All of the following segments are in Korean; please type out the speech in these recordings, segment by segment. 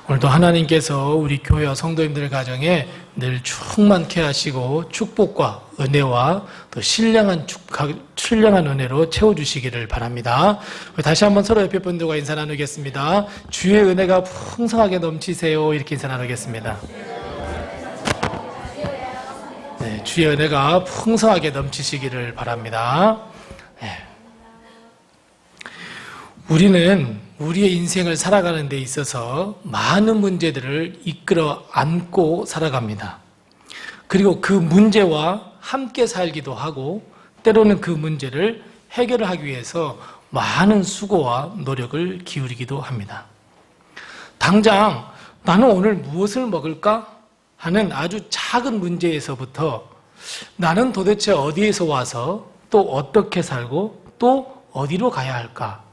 오늘도 하나님께서 우리 교회와 성도님들 가정에 늘 충만케 하시고 축복과 은혜와 또 신령한 은혜로 채워주시기를 바랍니다. 다시 한번 서로 옆에 분들과 인사 나누겠습니다. 주의 은혜가 풍성하게 넘치세요. 이렇게 인사 나누겠습니다. 네, 주의 은혜가 풍성하게 넘치시기를 바랍니다. 네. 우리는 우리의 인생을 살아가는 데 있어서 많은 문제들을 이끌어 안고 살아갑니다. 그리고 그 문제와 함께 살기도 하고 때로는 그 문제를 해결하기 위해서 많은 수고와 노력을 기울이기도 합니다. 당장 나는 오늘 무엇을 먹을까 하는 아주 작은 문제에서부터 나는 도대체 어디에서 와서 또 어떻게 살고 또 어디로 가야 할까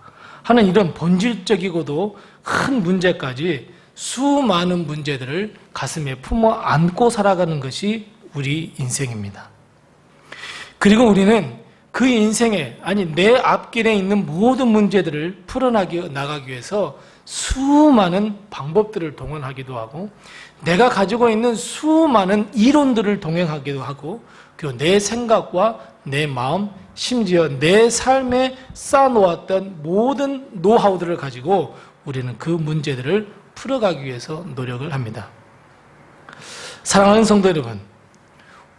하는 이런 본질적이고도 큰 문제까지 수많은 문제들을 가슴에 품어 안고 살아가는 것이 우리 인생입니다. 그리고 우리는 그 인생에, 아니 내 앞길에 있는 모든 문제들을 풀어나가기 위해서 수많은 방법들을 동원하기도 하고 내가 가지고 있는 수많은 이론들을 동행하기도 하고 그리고 내 생각과 내 마음, 심지어 내 삶에 쌓아놓았던 모든 노하우들을 가지고 우리는 그 문제들을 풀어가기 위해서 노력을 합니다. 사랑하는 성도 여러분,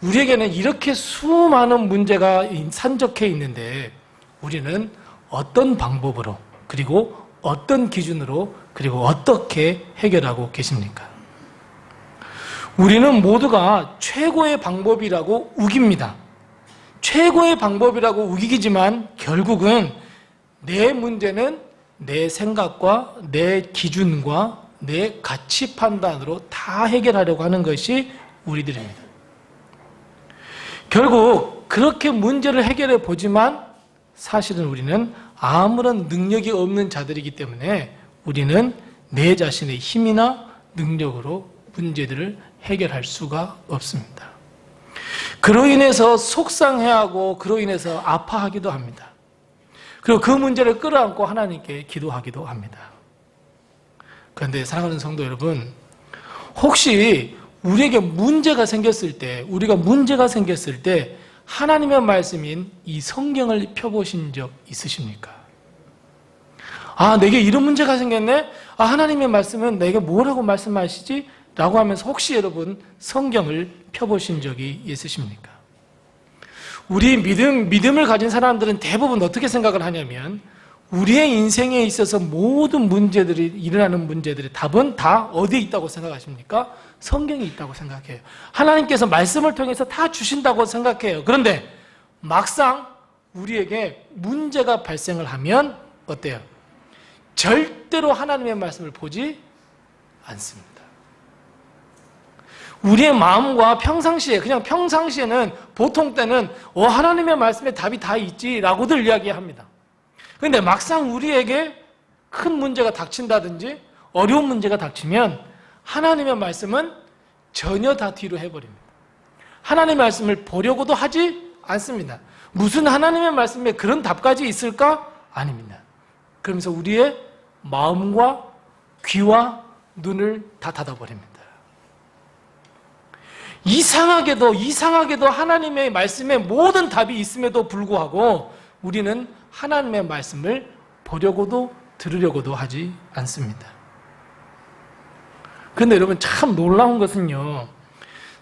우리에게는 이렇게 수많은 문제가 산적해 있는데 우리는 어떤 방법으로 그리고 어떤 기준으로 그리고 어떻게 해결하고 계십니까? 우리는 모두가 최고의 방법이라고 우깁니다. 최고의 방법이라고 우기지만 결국은 내 문제는 내 생각과 내 기준과 내 가치 판단으로 다 해결하려고 하는 것이 우리들입니다. 결국 그렇게 문제를 해결해 보지만 사실은 우리는 아무런 능력이 없는 자들이기 때문에 우리는 내 자신의 힘이나 능력으로 문제들을 해결할 수가 없습니다. 그로 인해서 속상해하고 그로 인해서 아파하기도 합니다. 그리고 그 문제를 끌어안고 하나님께 기도하기도 합니다. 그런데 사랑하는 성도 여러분, 혹시 우리에게 문제가 생겼을 때, 우리가 문제가 생겼을 때 하나님의 말씀인 이 성경을 펴보신 적 있으십니까? 아, 내게 이런 문제가 생겼네? 아, 하나님의 말씀은 내게 뭐라고 말씀하시지? 라고 하면서 혹시 여러분 성경을 펴보신 적이 있으십니까? 우리 믿음을 가진 사람들은 대부분 어떻게 생각을 하냐면 우리의 인생에 있어서 모든 문제들이 일어나는 문제들의 답은 다 어디에 있다고 생각하십니까? 성경에 있다고 생각해요. 하나님께서 말씀을 통해서 다 주신다고 생각해요. 그런데 막상 우리에게 문제가 발생을 하면 어때요? 절대로 하나님의 말씀을 보지 않습니다. 우리의 마음과 평상시에는 보통 때는 하나님의 말씀에 답이 다 있지라고들 이야기합니다. 그런데 막상 우리에게 큰 문제가 닥친다든지 어려운 문제가 닥치면 하나님의 말씀은 전혀 다 뒤로 해버립니다. 하나님의 말씀을 보려고도 하지 않습니다. 무슨 하나님의 말씀에 그런 답까지 있을까? 아닙니다. 그러면서 우리의 마음과 귀와 눈을 다 닫아버립니다. 이상하게도 하나님의 말씀에 모든 답이 있음에도 불구하고 우리는 하나님의 말씀을 보려고도 들으려고도 하지 않습니다. 그런데 여러분 참 놀라운 것은요,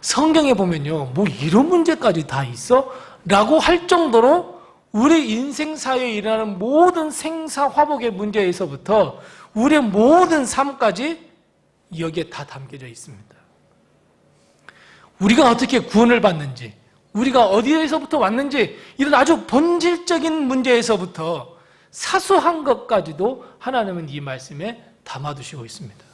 성경에 보면요, 뭐 이런 문제까지 다 있어? 라고 할 정도로 우리 인생사에 일어나는 모든 생사화복의 문제에서부터 우리의 모든 삶까지 여기에 다 담겨져 있습니다. 우리가 어떻게 구원을 받는지, 우리가 어디에서부터 왔는지 이런 아주 본질적인 문제에서부터 사소한 것까지도 하나님은 이 말씀에 담아두시고 있습니다.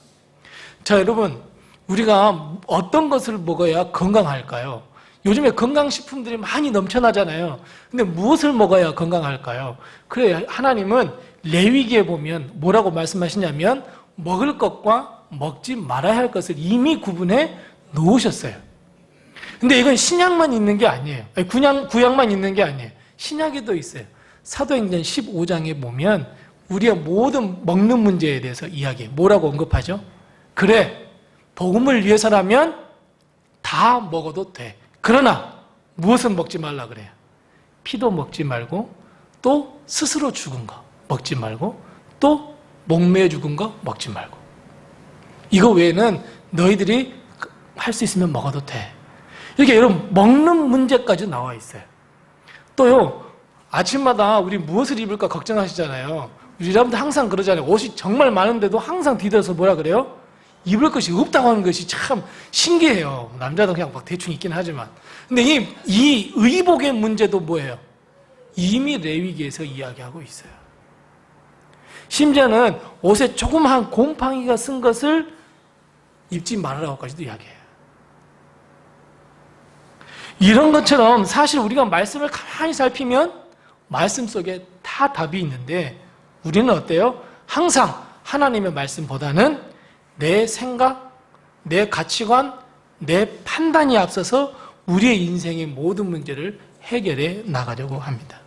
자, 여러분, 우리가 어떤 것을 먹어야 건강할까요? 요즘에 건강식품들이 많이 넘쳐나잖아요. 근데 무엇을 먹어야 건강할까요? 그래, 하나님은 레위기에 보면 뭐라고 말씀하시냐면 먹을 것과 먹지 말아야 할 것을 이미 구분해 놓으셨어요. 근데 이건 신약만 있는 게 아니에요. 구약만 있는 게 아니에요. 신약에도 있어요. 사도행전 15장에 보면 우리의 모든 먹는 문제에 대해서 이야기해요. 뭐라고 언급하죠? 그래, 복음을 위해서라면 다 먹어도 돼. 그러나 무엇은 먹지 말라 그래요? 피도 먹지 말고, 또 스스로 죽은 거 먹지 말고, 또 목매어 죽은 거 먹지 말고. 이거 외에는 너희들이 할 수 있으면 먹어도 돼. 이렇게 여러분 먹는 문제까지 나와 있어요. 또요, 아침마다 우리 무엇을 입을까 걱정하시잖아요. 우리 여러분들 항상 그러잖아요. 옷이 정말 많은데도 항상 뒤돌아서 뭐라 그래요? 입을 것이 없다고 하는 것이 참 신기해요. 남자도 그냥 막 대충 입긴 하지만. 근데 이 의복의 문제도 뭐예요? 이미 레위기에서 이야기하고 있어요. 심지어는 옷에 조그마한 곰팡이가 쓴 것을 입지 말아라고까지도 이야기해요. 이런 것처럼 사실 우리가 말씀을 가만히 살피면 말씀 속에 다 답이 있는데, 우리는 어때요? 항상 하나님의 말씀보다는 내 생각, 내 가치관, 내 판단이 앞서서 우리의 인생의 모든 문제를 해결해 나가려고 합니다.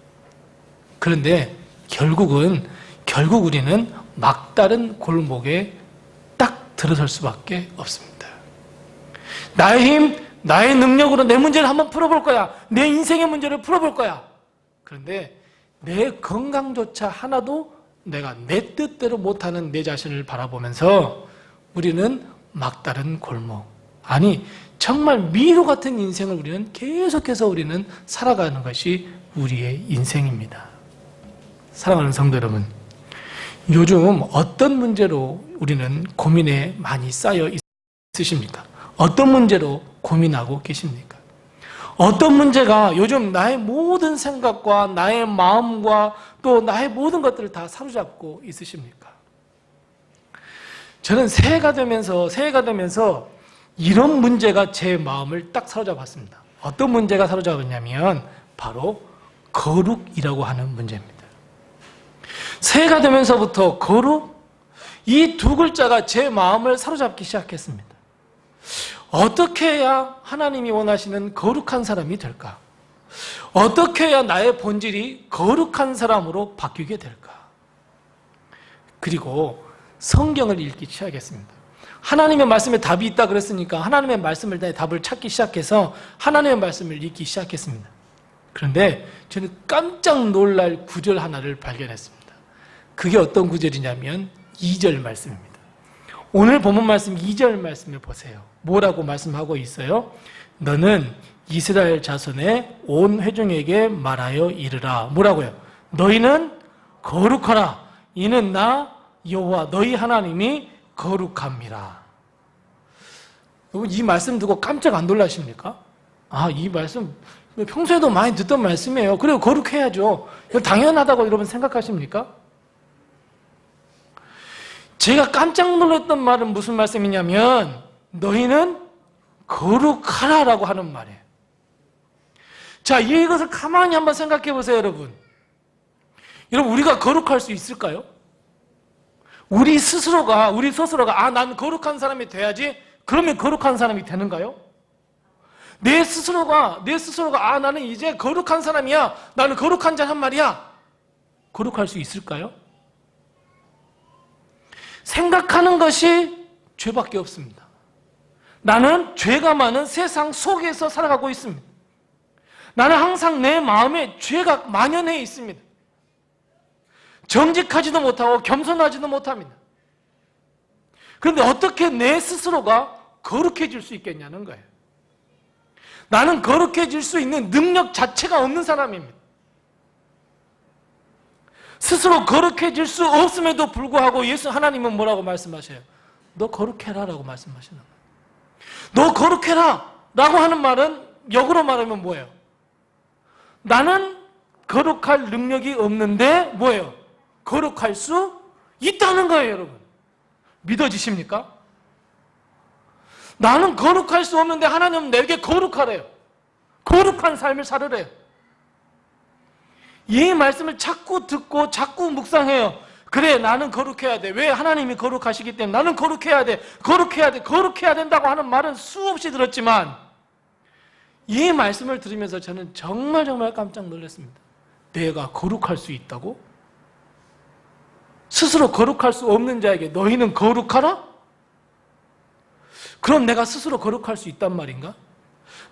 그런데 결국 우리는 막다른 골목에 딱 들어설 수밖에 없습니다. 나의 힘, 나의 능력으로 내 문제를 한번 풀어볼 거야. 내 인생의 문제를 풀어볼 거야. 그런데 내 건강조차 하나도 내가 내 뜻대로 못하는 내 자신을 바라보면서 우리는 막다른 골목, 아니 정말 미로 같은 인생을 우리는 계속해서 우리는 살아가는 것이 우리의 인생입니다. 사랑하는 성도 여러분, 요즘 어떤 문제로 우리는 고민에 많이 쌓여 있으십니까? 어떤 문제로 고민하고 계십니까? 어떤 문제가 요즘 나의 모든 생각과 나의 마음과 또 나의 모든 것들을 다 사로잡고 있으십니까? 저는 새해가 되면서 이런 문제가 제 마음을 딱 사로잡았습니다. 어떤 문제가 사로잡았냐면 바로 거룩이라고 하는 문제입니다. 새해가 되면서부터 거룩, 이 두 글자가 제 마음을 사로잡기 시작했습니다. 어떻게 해야 하나님이 원하시는 거룩한 사람이 될까? 어떻게 해야 나의 본질이 거룩한 사람으로 바뀌게 될까? 그리고 성경을 읽기 시작했습니다. 하나님의 말씀에 답이 있다 그랬으니까 하나님의 말씀을 통해 답을 찾기 시작해서 하나님의 말씀을 읽기 시작했습니다. 그런데 저는 깜짝 놀랄 구절 하나를 발견했습니다. 그게 어떤 구절이냐면 2절 말씀입니다. 오늘 본문 말씀 2절 말씀을 보세요. 뭐라고 말씀하고 있어요? 너는 이스라엘 자손의 온 회중에게 말하여 이르라. 뭐라고요? 너희는 거룩하라. 이는 나 여호와 너희 하나님이 거룩함이라. 여러분, 이 말씀 듣고 깜짝 안 놀라십니까? 아, 이 말씀 평소에도 많이 듣던 말씀이에요. 그리고 거룩해야죠. 당연하다고 여러분 생각하십니까? 제가 깜짝 놀랐던 말은 무슨 말씀이냐면 너희는 거룩하라라고 하는 말이에요. 자, 이것을 가만히 한번 생각해 보세요, 여러분. 여러분, 우리가 거룩할 수 있을까요? 우리 스스로가 난 거룩한 사람이 돼야지. 그러면 거룩한 사람이 되는가요? 내 스스로가 나는 이제 거룩한 사람이야. 나는 거룩한 자란 말이야. 거룩할 수 있을까요? 생각하는 것이 죄밖에 없습니다. 나는 죄가 많은 세상 속에서 살아가고 있습니다. 나는 항상 내 마음에 죄가 만연해 있습니다. 정직하지도 못하고 겸손하지도 못합니다. 그런데 어떻게 내 스스로가 거룩해질 수 있겠냐는 거예요. 나는 거룩해질 수 있는 능력 자체가 없는 사람입니다. 스스로 거룩해질 수 없음에도 불구하고 하나님은 뭐라고 말씀하셔요? 너 거룩해라 라고 말씀하시는 거예요. 너 거룩해라 라고 하는 말은 역으로 말하면 뭐예요? 나는 거룩할 능력이 없는데 뭐예요? 거룩할 수 있다는 거예요, 여러분. 믿어지십니까? 나는 거룩할 수 없는데 하나님은 내게 거룩하래요. 거룩한 삶을 살으래요. 이 말씀을 자꾸 듣고 자꾸 묵상해요. 그래, 나는 거룩해야 돼. 왜? 하나님이 거룩하시기 때문에 나는 거룩해야 돼. 거룩해야 된다고 하는 말은 수없이 들었지만 이 말씀을 들으면서 저는 정말 깜짝 놀랐습니다. 내가 거룩할 수 있다고? 스스로 거룩할 수 없는 자에게 너희는 거룩하라? 그럼 내가 스스로 거룩할 수 있단 말인가?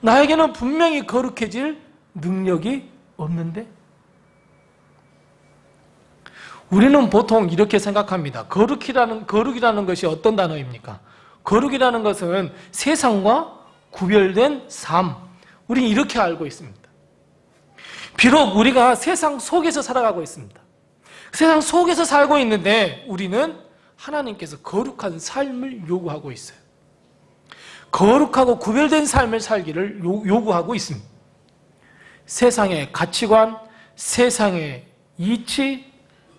나에게는 분명히 거룩해질 능력이 없는데? 우리는 보통 이렇게 생각합니다. 거룩이라는 것이 어떤 단어입니까? 거룩이라는 것은 세상과 구별된 삶. 우리는 이렇게 알고 있습니다. 비록 우리가 세상 속에서 살아가고 있습니다. 세상 속에서 살고 있는데 우리는 하나님께서 거룩한 삶을 요구하고 있어요. 거룩하고 구별된 삶을 살기를 요구하고 있습니다. 세상의 가치관, 세상의 이치,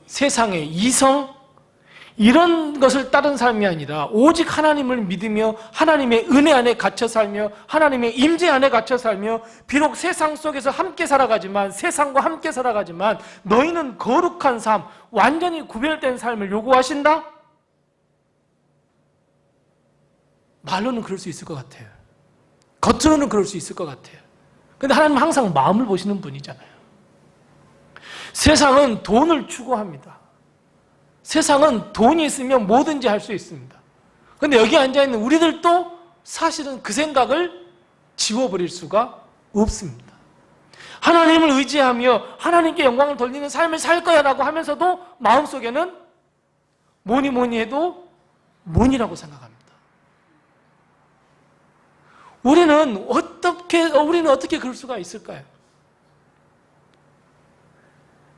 세상의 이성, 이런 것을 따른 삶이 아니라 오직 하나님을 믿으며 하나님의 은혜 안에 갇혀 살며 하나님의 임재 안에 갇혀 살며 비록 세상 속에서 함께 살아가지만 세상과 함께 살아가지만 너희는 거룩한 삶, 완전히 구별된 삶을 요구하신다? 말로는 그럴 수 있을 것 같아요. 겉으로는 그럴 수 있을 것 같아요. 근데 하나님은 항상 마음을 보시는 분이잖아요. 세상은 돈을 추구합니다. 세상은 돈이 있으면 뭐든지 할 수 있습니다. 그런데 여기 앉아있는 우리들도 사실은 그 생각을 지워버릴 수가 없습니다. 하나님을 의지하며 하나님께 영광을 돌리는 삶을 살 거야 라고 하면서도 마음속에는 뭐니 해도 문이라고 생각합니다. 우리는 어떻게 그럴 수가 있을까요?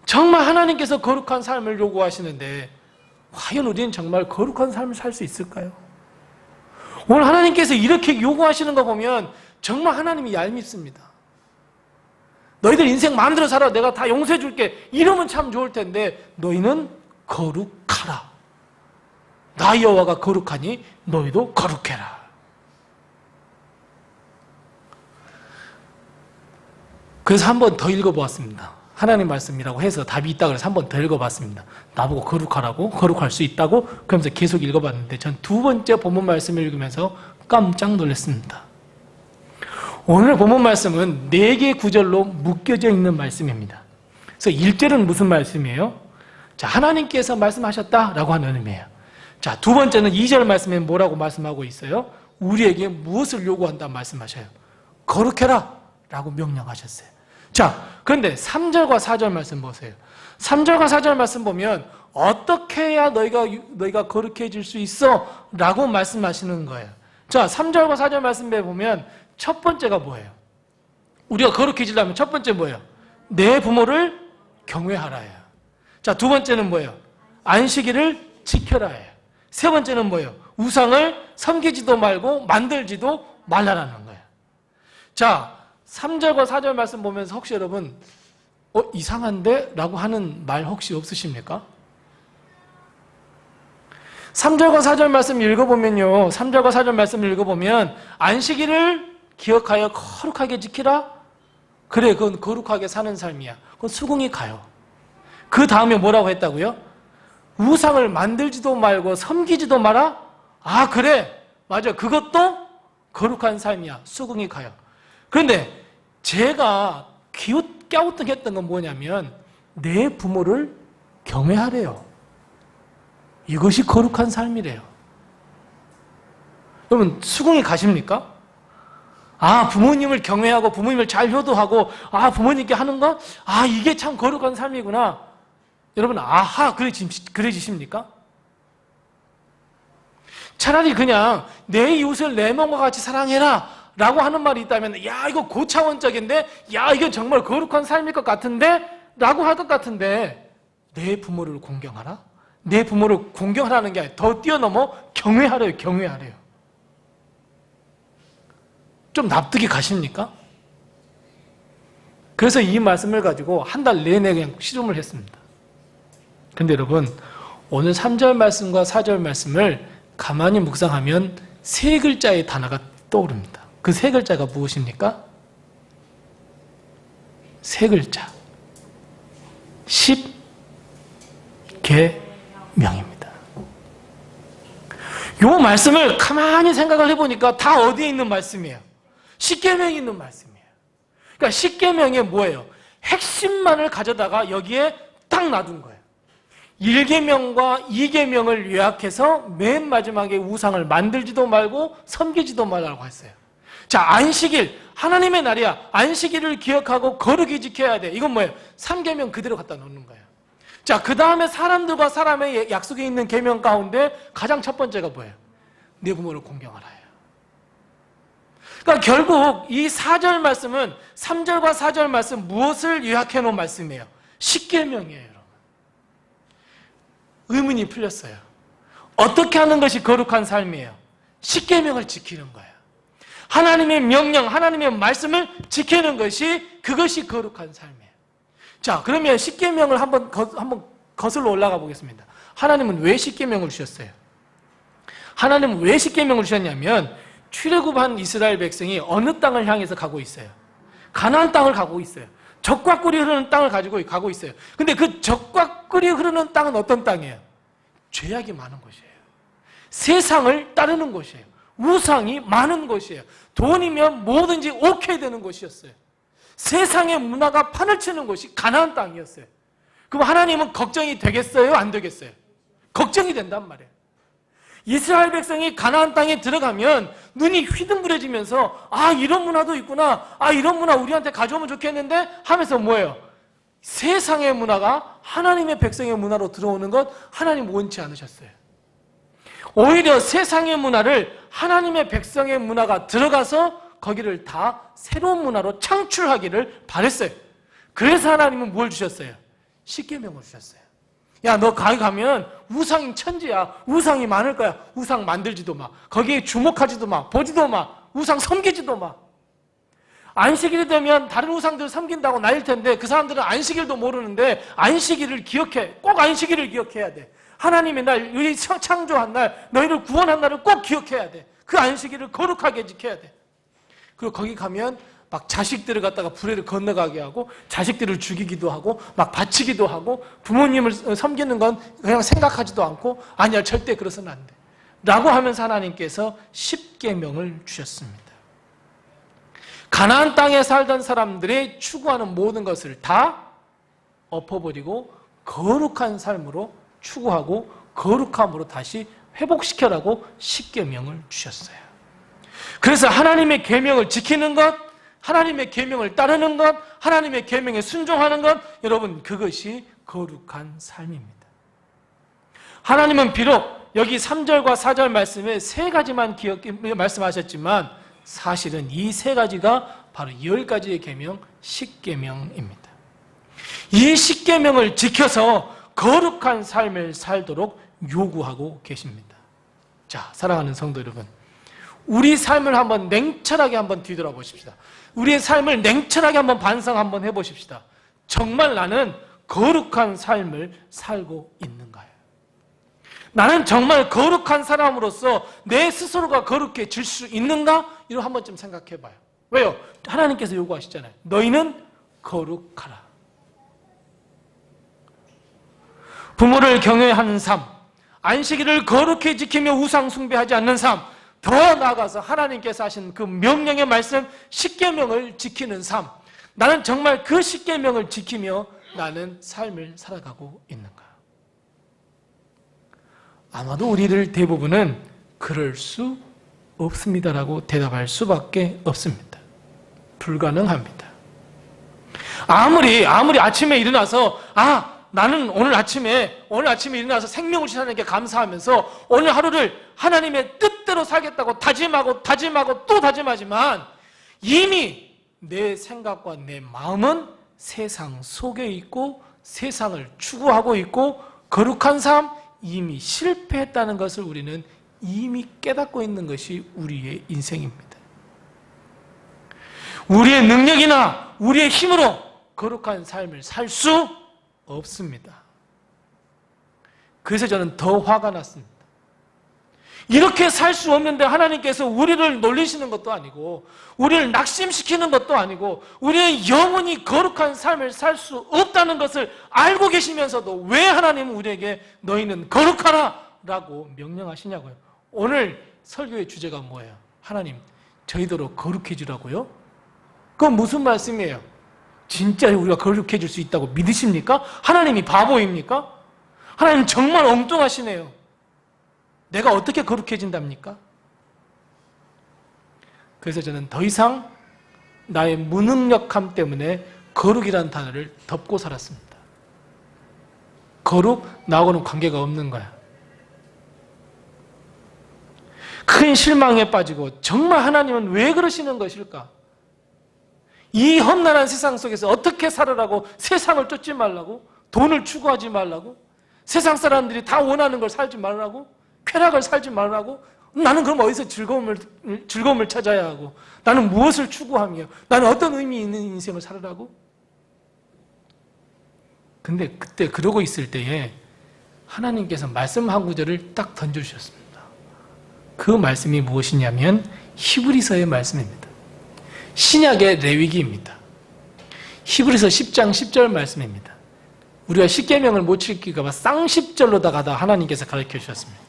정말 하나님께서 거룩한 삶을 요구하시는데 과연 우리는 정말 거룩한 삶을 살 수 있을까요? 오늘 하나님께서 이렇게 요구하시는 거 보면 정말 하나님이 얄밉습니다. 너희들 인생 마음대로 살아, 내가 다 용서해 줄게, 이러면 참 좋을 텐데 너희는 거룩하라. 나 여호와가 거룩하니 너희도 거룩해라. 그래서 한 번 더 읽어보았습니다. 하나님 말씀이라고 해서 답이 있다 그래서 한 번 더 읽어봤습니다. 나보고 거룩하라고? 거룩할 수 있다고? 그러면서 계속 읽어봤는데 전 두 번째 본문 말씀을 읽으면서 깜짝 놀랐습니다. 오늘 본문 말씀은 4개 구절로 묶여져 있는 말씀입니다. 그래서 1절은 무슨 말씀이에요? 자, 하나님께서 말씀하셨다라고 하는 의미예요. 자, 두 번째는 2절 말씀에 뭐라고 말씀하고 있어요? 우리에게 무엇을 요구한다 말씀하셔요? 거룩해라 라고 명령하셨어요. 자, 그런데 3절과 4절 말씀 보세요. 3절과 4절 말씀 보면 어떻게 해야 너희가 거룩해질 수 있어? 라고 말씀하시는 거예요. 자, 3절과 4절 말씀에 보면 첫 번째가 뭐예요? 우리가 거룩해지려면 첫 번째 뭐예요? 내 부모를 경외하라예요. 자, 두 번째는 뭐예요? 안식일을 지켜라예요. 세 번째는 뭐예요? 우상을 섬기지도 말고 만들지도 말라라는 거예요. 자, 3절과 4절 말씀 보면서 혹시 여러분 이상한데? 라고 하는 말 혹시 없으십니까? 3절과 4절 말씀 읽어보면요, 3절과 4절 말씀 읽어보면 안식일을 기억하여 거룩하게 지키라? 그래, 그건 거룩하게 사는 삶이야. 그건 수긍이 가요. 그 다음에 뭐라고 했다고요? 우상을 만들지도 말고 섬기지도 마라? 아, 그래, 맞아, 그것도 거룩한 삶이야. 수긍이 가요. 그런데 제가 갸우뚱했던 건 뭐냐면 내 부모를 경외하래요. 이것이 거룩한 삶이래요. 여러분, 수긍이 가십니까? 아, 부모님을 경외하고 부모님을 잘 효도하고 아, 부모님께 하는 거? 아, 이게 참 거룩한 삶이구나. 여러분, 아하, 그래지십니까? 차라리 그냥 내 이웃을 내 몸과 같이 사랑해라 라고 하는 말이 있다면 야, 이거 고차원적인데, 야, 이건 정말 거룩한 삶일 것 같은데? 라고 할 것 같은데 내 부모를 공경하라? 내 부모를 공경하라는 게 아니라 더 뛰어넘어 경외하래요. 경외하래요. 좀 납득이 가십니까? 그래서 이 말씀을 가지고 한 달 내내 그냥 실험을 했습니다. 근데 여러분, 오늘 3절 말씀과 4절 말씀을 가만히 묵상하면 3글자의 단어가 떠오릅니다. 그 3글자가 무엇입니까? 3글자. 10계명입니다. 이 말씀을 가만히 생각을 해보니까 다 어디에 있는 말씀이에요? 10계명에 있는 말씀이에요. 그러니까 10계명이 뭐예요? 핵심만을 가져다가 여기에 딱 놔둔 거예요. 1계명과 2계명을 요약해서 맨 마지막에 우상을 만들지도 말고 섬기지도 말라고 했어요. 자, 안식일, 하나님의 날이야. 안식일을 기억하고 거룩히 지켜야 돼. 이건 뭐예요? 3계명 그대로 갖다 놓는 거예요. 자, 그 다음에 사람들과 사람의 약속에 있는 계명 가운데 가장 첫 번째가 뭐예요? 내 부모를 공경하라예요. 그러니까 결국 이 4절 말씀은 3절과 4절 말씀 무엇을 요약해 놓은 말씀이에요? 10계명이에요, 여러분. 의문이 풀렸어요. 어떻게 하는 것이 거룩한 삶이에요? 10계명을 지키는 거예요. 하나님의 명령, 하나님의 말씀을 지키는 것이 그것이 거룩한 삶이에요. 자, 그러면 10계명을 한번 거슬러 올라가 보겠습니다. 하나님은 왜 10계명을 주셨어요? 하나님은 왜 10계명을 주셨냐면 출애굽한 이스라엘 백성이 어느 땅을 향해서 가고 있어요? 가나안 땅을 가고 있어요. 젖과 꿀이 흐르는 땅을 가지고 가고 있어요. 근데 그 젖과 꿀이 흐르는 땅은 어떤 땅이에요? 죄악이 많은 곳이에요. 세상을 따르는 곳이에요. 우상이 많은 곳이에요. 돈이면 뭐든지 오케이 되는 곳이었어요. 세상의 문화가 판을 치는 곳이 가나안 땅이었어요. 그럼 하나님은 걱정이 되겠어요? 안 되겠어요? 걱정이 된단 말이에요. 이스라엘 백성이 가나안 땅에 들어가면 눈이 휘둥그레지면서 아, 이런 문화도 있구나. 아, 이런 문화 우리한테 가져오면 좋겠는데 하면서 뭐예요? 세상의 문화가 하나님의 백성의 문화로 들어오는 것 하나님 원치 않으셨어요. 오히려 세상의 문화를 하나님의 백성의 문화가 들어가서 거기를 다 새로운 문화로 창출하기를 바랬어요. 그래서 하나님은 뭘 주셨어요? 10계명을 주셨어요. 야, 너 거기 가면 우상이 천지야. 우상이 많을 거야. 우상 만들지도 마. 거기에 주목하지도 마. 보지도 마. 우상 섬기지도 마. 안식일이 되면 다른 우상들을 섬긴다고 나일 텐데 그 사람들은 안식일도 모르는데 안식일을 기억해. 꼭 안식일을 기억해야 돼. 하나님의 날, 우리 창조한 날, 너희를 구원한 날을 꼭 기억해야 돼. 그 안식일을 거룩하게 지켜야 돼. 그리고 거기 가면 막 자식들을 갖다가 불의를 건너가게 하고 자식들을 죽이기도 하고 막 바치기도 하고 부모님을 섬기는 건 그냥 생각하지도 않고 아니야, 절대 그래서는 안 돼. 라고 하면서 하나님께서 10계명을 주셨습니다. 가나안 땅에 살던 사람들이 추구하는 모든 것을 다 엎어버리고 거룩한 삶으로 추구하고 거룩함으로 다시 회복시켜라고 10계명을 주셨어요. 그래서 하나님의 계명을 지키는 것, 하나님의 계명을 따르는 것, 하나님의 계명에 순종하는 것, 여러분 그것이 거룩한 삶입니다. 하나님은 비록 여기 3절과 4절 말씀에 3가지만 말씀하셨지만 사실은 이 3가지가 바로 10가지의 계명, 10계명입니다. 이 10계명을 지켜서 거룩한 삶을 살도록 요구하고 계십니다. 자, 사랑하는 성도 여러분, 우리 삶을 한번 냉철하게 한번 뒤돌아보십시다. 우리의 삶을 냉철하게 한번 반성 한번 해보십시다. 정말 나는 거룩한 삶을 살고 있는가요? 나는 정말 거룩한 사람으로서 내 스스로가 거룩해질 수 있는가? 이거 한 번쯤 생각해봐요. 왜요? 하나님께서 요구하시잖아요. 너희는 거룩하라. 부모를 경외하는 삶, 안식일을 거룩히 지키며 우상 숭배하지 않는 삶, 더 나아가서 하나님께서 하신 그 명령의 말씀 10계명을 지키는 삶, 나는 정말 그 10계명을 지키며 나는 삶을 살아가고 있는가? 아마도 우리들 대부분은 그럴 수 없습니다라고 대답할 수밖에 없습니다. 불가능합니다. 아무리 아침에 일어나서 나는 오늘 아침에 일어나서 생명을 주신 하나님께 감사하면서 오늘 하루를 하나님의 뜻대로 살겠다고 다짐하고 또 다짐하지만 이미 내 생각과 내 마음은 세상 속에 있고 세상을 추구하고 있고 거룩한 삶 이미 실패했다는 것을 우리는 이미 깨닫고 있는 것이 우리의 인생입니다. 우리의 능력이나 우리의 힘으로 거룩한 삶을 살 수 없습니다. 그래서 저는 더 화가 났습니다. 이렇게 살 수 없는데 하나님께서 우리를 놀리시는 것도 아니고 우리를 낙심시키는 것도 아니고 우리는 영원히 거룩한 삶을 살 수 없다는 것을 알고 계시면서도 왜 하나님은 우리에게 너희는 거룩하라 라고 명령하시냐고요. 오늘 설교의 주제가 뭐예요? 하나님, 저희대로 거룩해지라고요? 그건 무슨 말씀이에요? 진짜 우리가 거룩해질 수 있다고 믿으십니까? 하나님이 바보입니까? 하나님 정말 엉뚱하시네요. 내가 어떻게 거룩해진답니까? 그래서 저는 더 이상 나의 무능력함 때문에 거룩이라는 단어를 덮고 살았습니다. 거룩, 나하고는 관계가 없는 거야. 큰 실망에 빠지고 정말 하나님은 왜 그러시는 것일까? 이 험난한 세상 속에서 어떻게 살으라고, 세상을 쫓지 말라고, 돈을 추구하지 말라고, 세상 사람들이 다 원하는 걸 살지 말라고, 쾌락을 살지 말라고, 나는 그럼 어디서 즐거움을 찾아야 하고, 나는 무엇을 추구하며, 나는 어떤 의미 있는 인생을 살으라고? 근데 그때 그러고 있을 때에 하나님께서 말씀 한 구절을 딱 던져주셨습니다. 그 말씀이 무엇이냐면 히브리서의 말씀입니다. 신약의 레위기입니다. 히브리서 10장 10절 말씀입니다. 우리가 십계명을 못 지킬까 봐 쌍십절로다가 하나님께서 가르쳐 주셨습니다.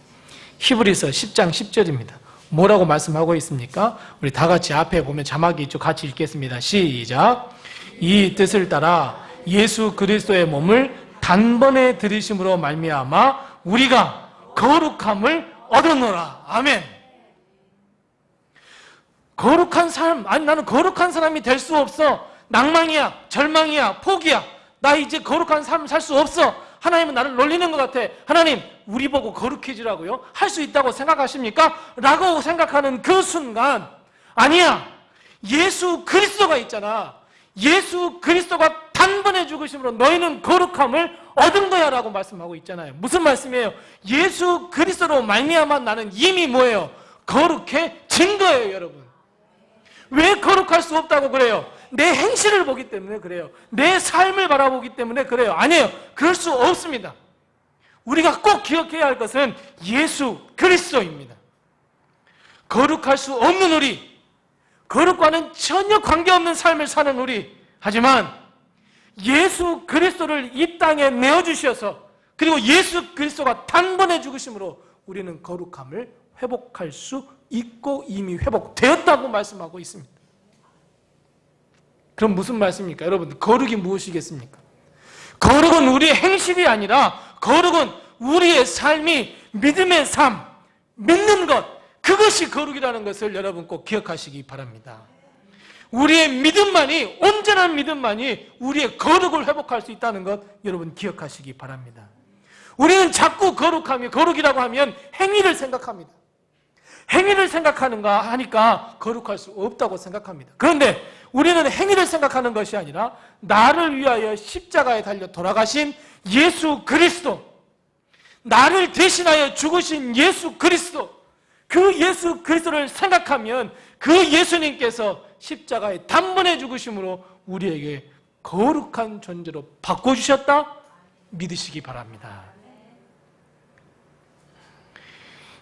히브리서 10장 10절입니다. 뭐라고 말씀하고 있습니까? 우리 다 같이 앞에 보면 자막이 있죠. 같이 읽겠습니다. 시작. 이 뜻을 따라 예수 그리스도의 몸을 단번에 들이심으로 말미암아 우리가 거룩함을 얻었노라. 아멘. 거룩한 삶, 아니 나는 거룩한 사람이 될 수 없어. 낭망이야, 절망이야, 포기야. 나 이제 거룩한 삶을 살 수 없어. 하나님은 나를 놀리는 것 같아. 하나님, 우리 보고 거룩해지라고요? 할 수 있다고 생각하십니까? 라고 생각하는 그 순간, 아니야. 예수 그리스도가 있잖아. 예수 그리스도가 단번에 죽으심으로 너희는 거룩함을 얻은 거야 라고 말씀하고 있잖아요. 무슨 말씀이에요? 예수 그리스도로 말미암아 나는 이미 뭐예요? 거룩해진 거예요, 여러분. 왜 거룩할 수 없다고 그래요? 내 행실을 보기 때문에 그래요. 내 삶을 바라보기 때문에 그래요. 아니에요. 그럴 수 없습니다. 우리가 꼭 기억해야 할 것은 예수 그리스도입니다. 거룩할 수 없는 우리, 거룩과는 전혀 관계없는 삶을 사는 우리, 하지만 예수 그리스도를 이 땅에 내어주셔서, 그리고 예수 그리스도가 단번에 죽으심으로 우리는 거룩함을 회복할 수 있고 이미 회복되었다고 말씀하고 있습니다. 그럼 무슨 말씀입니까? 여러분, 거룩이 무엇이겠습니까? 거룩은 우리의 행실이 아니라 거룩은 우리의 삶이 믿음의 삶, 믿는 것, 그것이 거룩이라는 것을 여러분 꼭 기억하시기 바랍니다. 우리의 믿음만이, 온전한 믿음만이 우리의 거룩을 회복할 수 있다는 것 여러분 기억하시기 바랍니다. 우리는 자꾸 거룩하며, 거룩이라고 하면 행위를 생각합니다. 행위를 생각하는가 하니까 거룩할 수 없다고 생각합니다. 그런데 우리는 행위를 생각하는 것이 아니라 나를 위하여 십자가에 달려 돌아가신 예수 그리스도, 나를 대신하여 죽으신 예수 그리스도, 그 예수 그리스도를 생각하면 그 예수님께서 십자가에 단번에 죽으심으로 우리에게 거룩한 존재로 바꿔주셨다 믿으시기 바랍니다.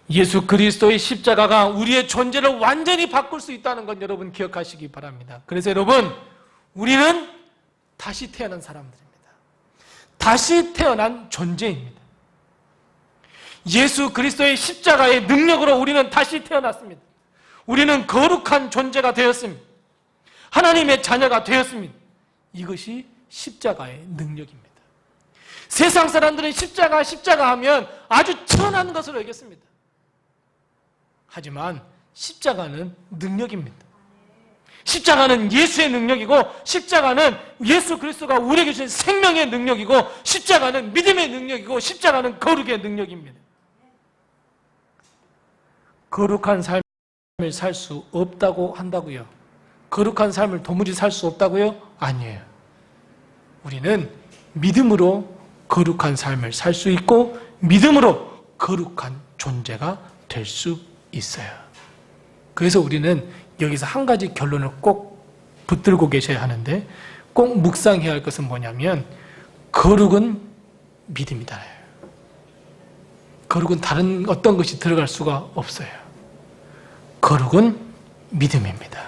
예수 그리스도의 십자가가 우리의 존재를 완전히 바꿀 수 있다는 건 여러분 기억하시기 바랍니다. 그래서 여러분, 우리는 다시 태어난 사람들입니다. 다시 태어난 존재입니다. 예수 그리스도의 십자가의 능력으로 우리는 다시 태어났습니다. 우리는 거룩한 존재가 되었습니다. 하나님의 자녀가 되었습니다. 이것이 십자가의 능력입니다. 세상 사람들은 십자가 하면 아주 천한 것으로 여겼습니다. 하지만 십자가는 능력입니다. 십자가는 예수의 능력이고, 십자가는 예수 그리스도가 우리에게 주신 생명의 능력이고, 십자가는 믿음의 능력이고, 십자가는 거룩의 능력입니다. 거룩한 삶을 살 수 없다고 한다고요? 거룩한 삶을 도무지 살 수 없다고요? 아니에요. 우리는 믿음으로 거룩한 삶을 살 수 있고, 믿음으로 거룩한 존재가 될 수 있어요. 그래서 우리는 여기서 한 가지 결론을 꼭 붙들고 계셔야 하는데, 꼭 묵상해야 할 것은 뭐냐면, 거룩은 믿음이다. 거룩은 다른 어떤 것이 들어갈 수가 없어요. 거룩은 믿음입니다.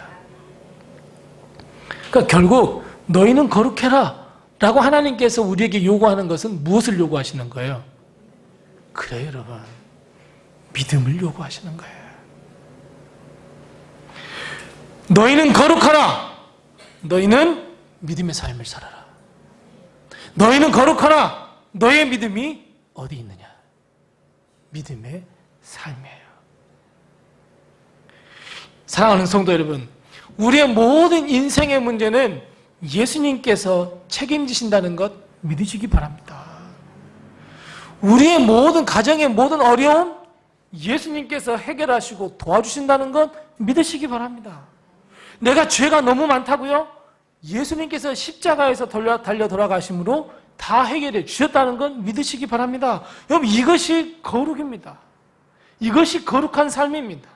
그러니까 결국 너희는 거룩해라 라고 하나님께서 우리에게 요구하는 것은 무엇을 요구하시는 거예요? 그래요, 여러분. 믿음을 요구하시는 거예요. 너희는 거룩하라. 너희는 믿음의 삶을 살아라. 너희는 거룩하라. 너의 믿음이 어디 있느냐? 믿음의 삶이에요. 사랑하는 성도 여러분, 우리의 모든 인생의 문제는 예수님께서 책임지신다는 것 믿으시기 바랍니다. 우리의 모든 가정의 모든 어려움 예수님께서 해결하시고 도와주신다는 것 믿으시기 바랍니다. 내가 죄가 너무 많다고요? 예수님께서 십자가에서 달려 돌아가심으로 다 해결해 주셨다는 건 믿으시기 바랍니다. 여러분, 이것이 거룩입니다. 이것이 거룩한 삶입니다.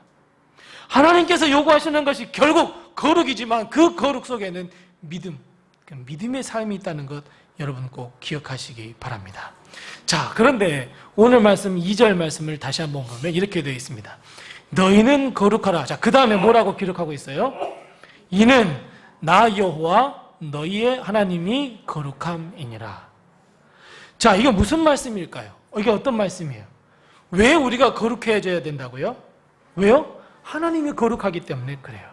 하나님께서 요구하시는 것이 결국 거룩이지만 그 거룩 속에는 믿음의 삶이 있다는 것 여러분 꼭 기억하시기 바랍니다. 자, 그런데 오늘 말씀 2절 말씀을 다시 한번 보면 이렇게 되어 있습니다. 너희는 거룩하라. 자, 그 다음에 뭐라고 기록하고 있어요? 이는 나 여호와 너희의 하나님이 거룩함이니라. 자, 이거 무슨 말씀일까요? 이게 어떤 말씀이에요? 왜 우리가 거룩해져야 된다고요? 왜요? 하나님이 거룩하기 때문에 그래요.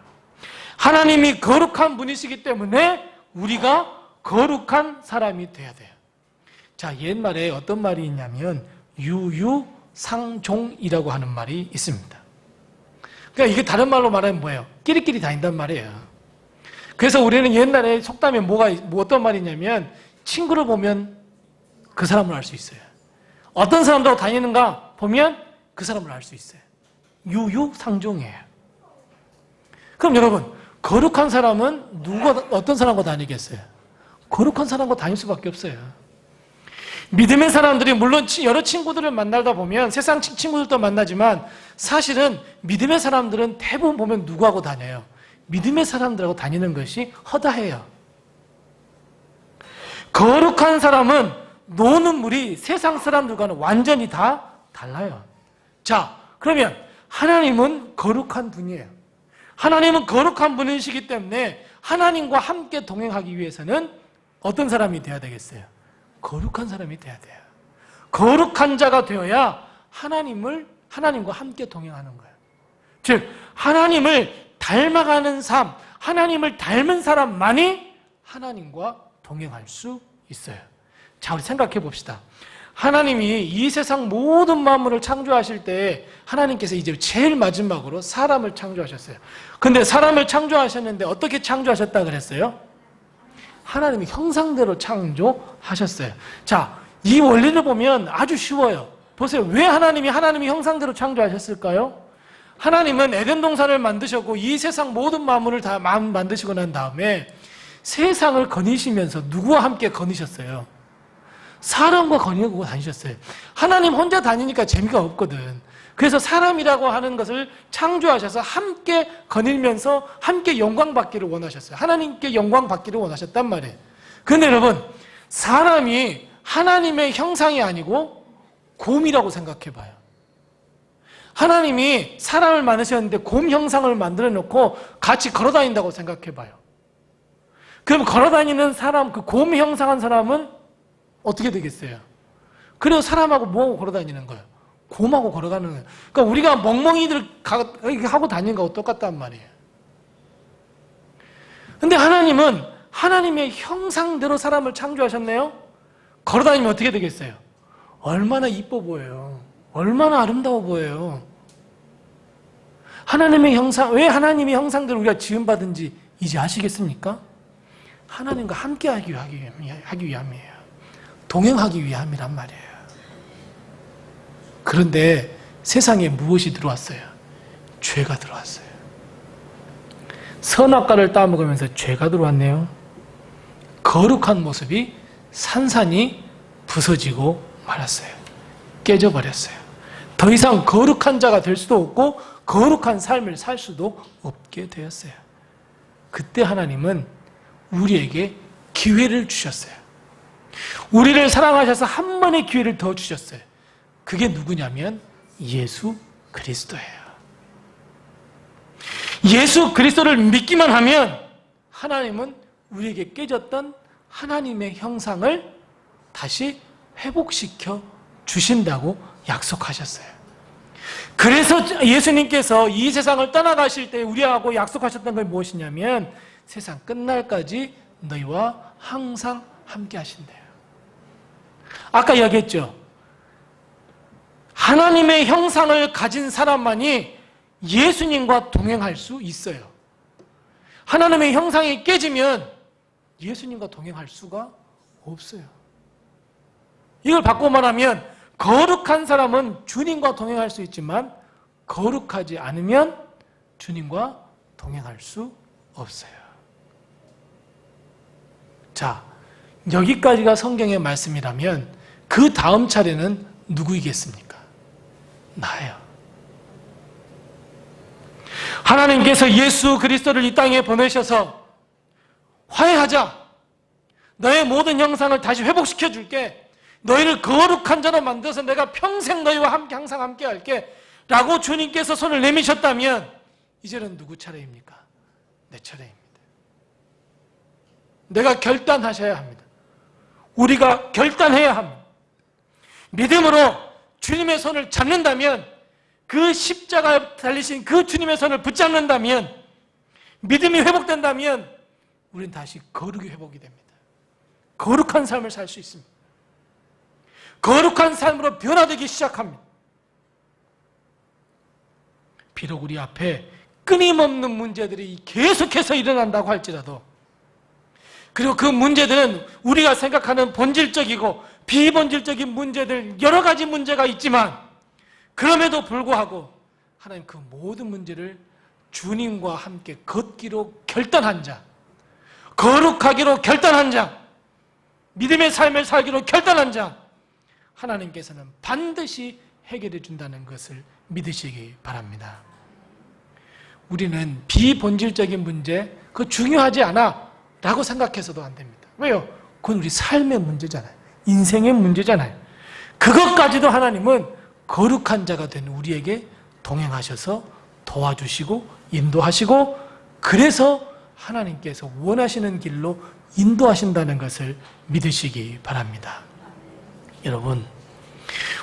하나님이 거룩한 분이시기 때문에 우리가 거룩한 사람이 돼야 돼요. 자, 옛말에 어떤 말이 있냐면 유유상종이라고 하는 말이 있습니다. 그러니까 이게 다른 말로 말하면 뭐예요? 끼리끼리 다닌단 말이에요. 그래서 우리는 옛날에 속담에 어떤 말이 있냐면 친구를 보면 그 사람을 알 수 있어요. 어떤 사람들하고 다니는가 보면 그 사람을 알 수 있어요. 유유상종이에요. 그럼 여러분, 거룩한 사람은 어떤 사람과 다니겠어요? 거룩한 사람과 다닐 수밖에 없어요. 믿음의 사람들이 물론 여러 친구들을 만나다 보면 세상 친구들도 만나지만 사실은 믿음의 사람들은 대부분 보면 누구하고 다녀요? 믿음의 사람들하고 다니는 것이 허다해요. 거룩한 사람은 노는 물이 세상 사람들과는 완전히 다 달라요. 자, 그러면 하나님은 거룩한 분이에요. 하나님은 거룩한 분이시기 때문에 하나님과 함께 동행하기 위해서는 어떤 사람이 돼야 되겠어요? 거룩한 사람이 돼야 돼요. 거룩한 자가 되어야 하나님과 함께 동행하는 거예요. 즉, 하나님을 닮아가는 삶, 하나님을 닮은 사람만이 하나님과 동행할 수 있어요. 자, 우리 생각해 봅시다. 하나님이 이 세상 모든 만물을 창조하실 때 하나님께서 이제 제일 마지막으로 사람을 창조하셨어요. 근데 사람을 창조하셨는데 어떻게 창조하셨다 그랬어요? 하나님의 형상대로 창조하셨어요. 자, 이 원리를 보면 아주 쉬워요. 보세요. 왜 하나님의 형상대로 창조하셨을까요? 하나님은 에덴 동산을 만드셨고 이 세상 모든 만물을 다 만드시고 난 다음에 세상을 거니시면서 누구와 함께 거니셨어요? 사람과 거니고 다니셨어요. 하나님 혼자 다니니까 재미가 없거든. 그래서 사람이라고 하는 것을 창조하셔서 함께 거닐면서 함께 영광 받기를 원하셨어요. 하나님께 영광 받기를 원하셨단 말이에요. 그런데 여러분, 사람이 하나님의 형상이 아니고 곰이라고 생각해 봐요. 하나님이 사람을 만드셨는데 곰 형상을 만들어 놓고 같이 걸어 다닌다고 생각해 봐요. 그럼 걸어 다니는 사람, 그 곰 형상한 사람은 어떻게 되겠어요? 그래서 사람하고 뭐하고 걸어 다니는 거예요? 곰하고 걸어가는 거예요. 그러니까 우리가 멍멍이들 하고 다니는 거하고 똑같단 말이에요. 근데 하나님은 하나님의 형상대로 사람을 창조하셨네요? 걸어 다니면 어떻게 되겠어요? 얼마나 이뻐 보여요. 얼마나 아름다워 보여요. 왜 하나님의 형상대로 우리가 지음받은지 이제 아시겠습니까? 하나님과 함께 하기 위함이에요. 동행하기 위함이란 말이에요. 그런데 세상에 무엇이 들어왔어요? 죄가 들어왔어요. 선악과를 따먹으면서 죄가 들어왔네요. 거룩한 모습이 산산이 부서지고 말았어요. 깨져버렸어요. 더 이상 거룩한 자가 될 수도 없고 거룩한 삶을 살 수도 없게 되었어요. 그때 하나님은 우리에게 기회를 주셨어요. 우리를 사랑하셔서 한 번의 기회를 더 주셨어요. 그게 누구냐면 예수 그리스도예요. 예수 그리스도를 믿기만 하면 하나님은 우리에게 깨졌던 하나님의 형상을 다시 회복시켜 주신다고 약속하셨어요. 그래서 예수님께서 이 세상을 떠나가실 때 우리하고 약속하셨던 건 무엇이냐면 세상 끝날까지 너희와 항상 함께 하신대요. 아까 이야기했죠. 하나님의 형상을 가진 사람만이 예수님과 동행할 수 있어요. 하나님의 형상이 깨지면 예수님과 동행할 수가 없어요. 이걸 바꿔 말하면 거룩한 사람은 주님과 동행할 수 있지만 거룩하지 않으면 주님과 동행할 수 없어요. 자, 여기까지가 성경의 말씀이라면 그 다음 차례는 누구이겠습니까? 나예요. 하나님께서 예수 그리스도를 이 땅에 보내셔서 화해하자. 너의 모든 형상을 다시 회복시켜 줄게. 너희를 거룩한 자로 만들어서 내가 평생 너희와 함께 항상 함께 할게. 라고 주님께서 손을 내미셨다면 이제는 누구 차례입니까? 내 차례입니다. 내가 결단하셔야 합니다. 우리가 결단해야 합니다. 믿음으로 주님의 손을 잡는다면, 그 십자가에 달리신 그 주님의 손을 붙잡는다면, 믿음이 회복된다면 우리는 다시 거룩이 회복이 됩니다. 거룩한 삶을 살 수 있습니다. 거룩한 삶으로 변화되기 시작합니다. 비록 우리 앞에 끊임없는 문제들이 계속해서 일어난다고 할지라도, 그리고 그 문제들은 우리가 생각하는 본질적이고 비본질적인 문제들, 여러 가지 문제가 있지만, 그럼에도 불구하고 하나님 그 모든 문제를 주님과 함께 걷기로 결단한 자, 거룩하기로 결단한 자, 믿음의 삶을 살기로 결단한 자, 하나님께서는 반드시 해결해 준다는 것을 믿으시기 바랍니다. 우리는 비본질적인 문제, 그거 중요하지 않아 라고 생각해서도 안 됩니다. 왜요? 그건 우리 삶의 문제잖아요. 인생의 문제잖아요. 그것까지도 하나님은 거룩한 자가 된 우리에게 동행하셔서 도와주시고 인도하시고, 그래서 하나님께서 원하시는 길로 인도하신다는 것을 믿으시기 바랍니다. 여러분,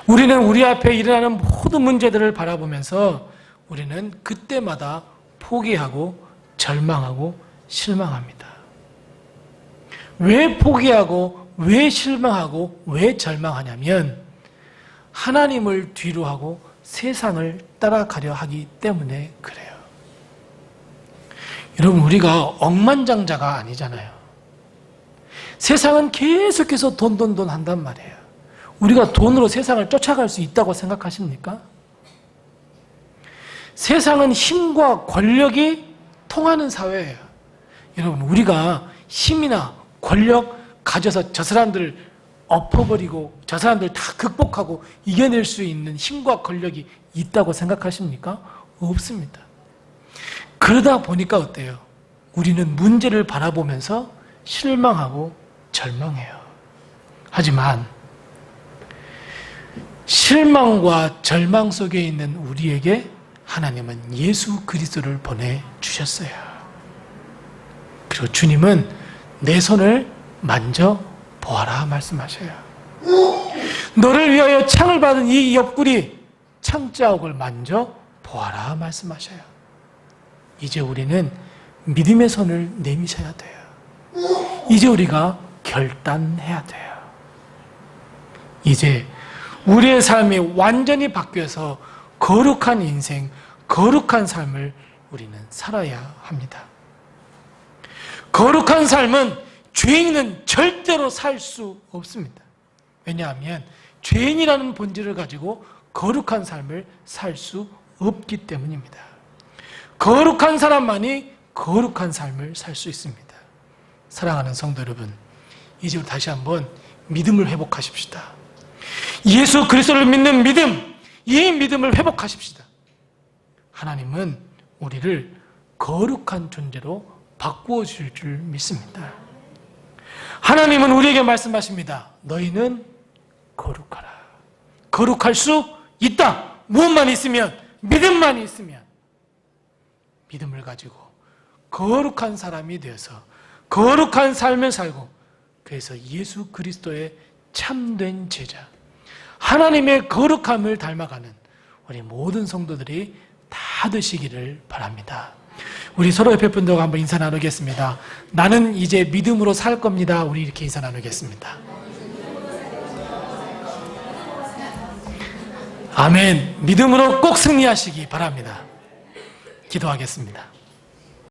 우리는 우리 앞에 일어나는 모든 문제들을 바라보면서 우리는 그때마다 포기하고 절망하고 실망합니다. 왜 포기하고 왜 실망하고 왜 절망하냐면 하나님을 뒤로 하고 세상을 따라가려 하기 때문에 그래요. 여러분, 우리가 억만장자가 아니잖아요. 세상은 계속해서 돈 한단 말이에요. 우리가 돈으로 세상을 쫓아갈 수 있다고 생각하십니까? 세상은 힘과 권력이 통하는 사회예요. 여러분, 우리가 힘이나 권력 가져서 저 사람들을 엎어버리고 저 사람들 다 극복하고 이겨낼 수 있는 힘과 권력이 있다고 생각하십니까? 없습니다. 그러다 보니까 어때요? 우리는 문제를 바라보면서 실망하고 절망해요. 하지만 실망과 절망 속에 있는 우리에게 하나님은 예수 그리스도를 보내주셨어요. 그리고 주님은 내 손을 만져 보아라 말씀하셔요. 너를 위하여 창을 받은 이 옆구리 창자옥을 만져 보아라 말씀하셔요. 이제 우리는 믿음의 손을 내미셔야 돼요. 이제 우리가 결단해야 돼요. 이제 우리의 삶이 완전히 바뀌어서 거룩한 인생, 거룩한 삶을 우리는 살아야 합니다. 거룩한 삶은 죄인은 절대로 살 수 없습니다. 왜냐하면 죄인이라는 본질을 가지고 거룩한 삶을 살 수 없기 때문입니다. 거룩한 사람만이 거룩한 삶을 살 수 있습니다. 사랑하는 성도 여러분, 이제 우리 다시 한번 믿음을 회복하십시다. 예수 그리스도를 믿는 믿음, 이 믿음을 회복하십시다. 하나님은 우리를 거룩한 존재로 바꾸어 주실 줄 믿습니다. 하나님은 우리에게 말씀하십니다. 너희는 거룩하라. 거룩할 수 있다. 무엇만 있으면, 믿음만 있으면, 믿음을 가지고 거룩한 사람이 되어서 거룩한 삶을 살고, 그래서 예수 그리스도의 참된 제자, 하나님의 거룩함을 닮아가는 우리 모든 성도들이 다 되시기를 바랍니다. 우리 서로 옆에 분들과 한번 인사 나누겠습니다. 나는 이제 믿음으로 살 겁니다. 우리 이렇게 인사 나누겠습니다. 아멘. 믿음으로 꼭 승리하시기 바랍니다. 기도하겠습니다.